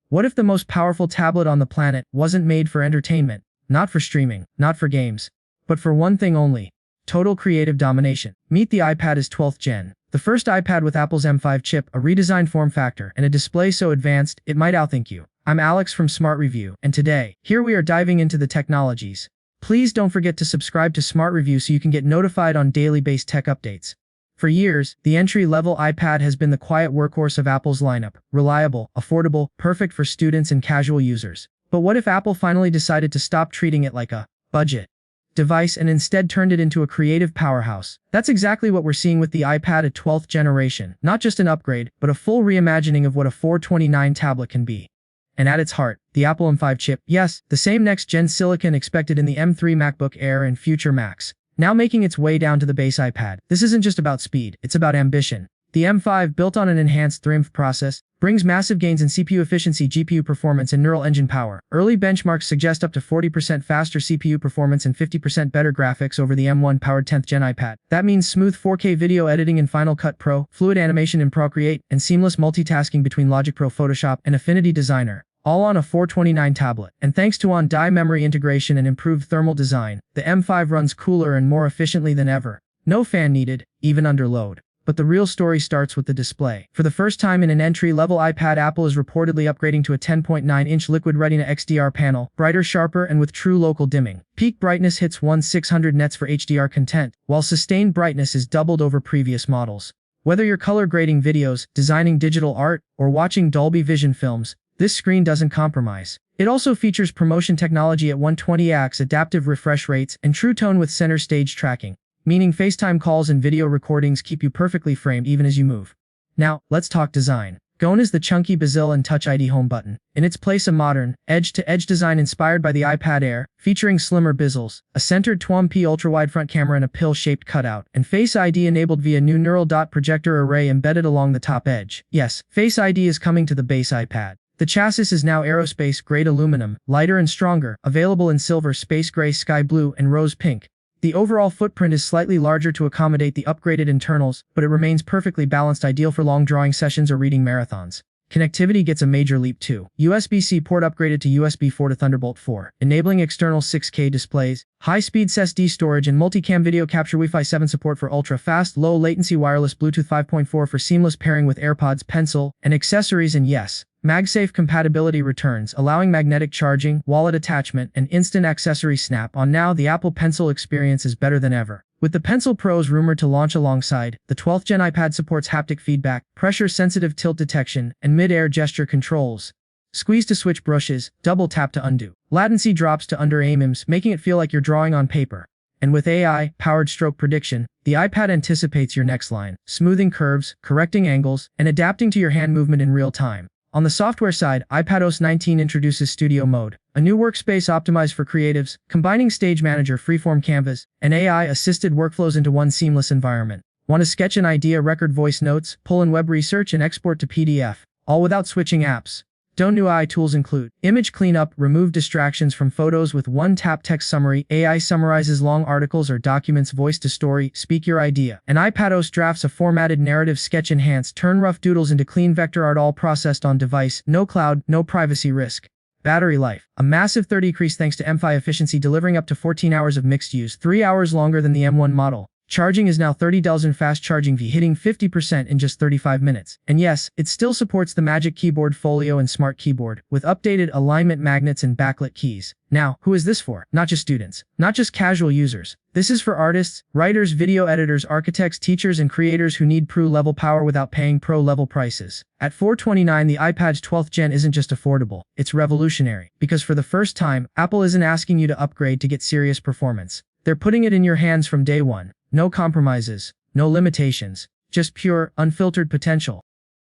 What if the most powerful tablet on the planet wasn't made for entertainment, not for streaming, not for games, but for one thing only: total creative domination? Meet the iPadOS 12th Gen, the first iPad with Apple's M5 chip, a redesigned form factor, and a display so advanced it might outthink you. I'm Alex from Smart Review, and today, here we are diving into the technologies. Please don't forget to subscribe to Smart Review so you can get notified on daily-based tech updates. For years, the entry-level iPad has been the quiet workhorse of Apple's lineup: reliable, affordable, perfect for students and casual users. But what if Apple finally decided to stop treating it like a budget device and instead turned it into a creative powerhouse? That's exactly what we're seeing with the iPad 12th generation. Not just an upgrade, but a full reimagining of what a 429 tablet can be. And at its heart, the Apple M5 chip. Yes, the same next-gen silicon expected in the M3 MacBook Air and future Macs, now making its way down to the base iPad. This isn't just about speed, it's about ambition. The M5, built on an enhanced ThiMF process, brings massive gains in CPU efficiency, GPU performance, and neural engine power. Early benchmarks suggest up to 40% faster CPU performance and 50% better graphics over the M1-powered 10th Gen iPad. That means smooth 4K video editing in Final Cut Pro, fluid animation in Procreate, and seamless multitasking between Logic Pro, Photoshop, and Affinity Designer, all on a 429 tablet. And thanks to on-die memory integration and improved thermal design, the M5 runs cooler and more efficiently than ever. No fan needed, even under load. But the real story starts with the display. For the first time in an entry-level iPad, Apple is reportedly upgrading to a 10.9-inch Liquid Retina XDR panel, brighter, sharper, and with true local dimming. Peak brightness hits 1600 nits for HDR content, while sustained brightness is doubled over previous models. Whether you're color grading videos, designing digital art, or watching Dolby Vision films, this screen doesn't compromise. It also features ProMotion technology at 120Hz adaptive refresh rates and True Tone with center stage tracking, meaning FaceTime calls and video recordings keep you perfectly framed even as you move. Now, let's talk design. Gone is the chunky bezel and Touch ID home button. In its place, a modern, edge-to-edge design inspired by the iPad Air, featuring slimmer bezels, a centered 12MP ultra-wide front camera and a pill-shaped cutout, and Face ID enabled via new neural dot projector array embedded along the top edge. Yes, Face ID is coming to the base iPad. The chassis is now aerospace-grade aluminum, lighter and stronger, available in silver, space gray, sky blue, and rose pink. The overall footprint is slightly larger to accommodate the upgraded internals, but it remains perfectly balanced, ideal for long drawing sessions or reading marathons. Connectivity gets a major leap too. USB-C port upgraded to USB 4 to Thunderbolt 4, enabling external 6K displays, high-speed SSD storage, and multicam video capture. Wi-Fi 7 support for ultra-fast, low-latency wireless Bluetooth 5.4 for seamless pairing with AirPods, Pencil, and accessories. And yes, MagSafe compatibility returns, allowing magnetic charging, wallet attachment, and instant accessory snap-on. Now the Apple Pencil experience is better than ever. With the Pencil Pros rumored to launch alongside, the 12th Gen iPad supports haptic feedback, pressure-sensitive tilt detection, and mid-air gesture controls. Squeeze to switch brushes, double tap to undo. Latency drops to under 8 ms, making it feel like you're drawing on paper. And with AI-powered stroke prediction, the iPad anticipates your next line, smoothing curves, correcting angles, and adapting to your hand movement in real time. On the software side, iPadOS 19 introduces Studio Mode, a new workspace optimized for creatives, combining Stage Manager, Freeform Canvas, and AI-assisted workflows into one seamless environment. Want to sketch an idea, record voice notes, pull in web research, and export to PDF, all without switching apps? Don't new AI tools include image cleanup, remove distractions from photos with one-tap text summary, AI summarizes long articles or documents, voice to story, speak your idea, and iPadOS drafts a formatted narrative, sketch enhanced, turn rough doodles into clean vector art, all processed on device, no cloud, no privacy risk. Battery life, a massive 30 increase thanks to M5 efficiency, delivering up to 14 hours of mixed use, 3 hours longer than the M1 model. Charging is now 30 dells in fast charging V, hitting 50% in just 35 minutes. And yes, it still supports the Magic Keyboard Folio and Smart Keyboard, with updated alignment magnets and backlit keys. Now, who is this for? Not just students, not just casual users. This is for artists, writers, video editors, architects, teachers, and creators who need pro-level power without paying pro-level prices. At $429, the iPad's 12th Gen isn't just affordable, it's revolutionary. Because for the first time, Apple isn't asking you to upgrade to get serious performance. They're putting it in your hands from day one. No compromises, no limitations, just pure, unfiltered potential.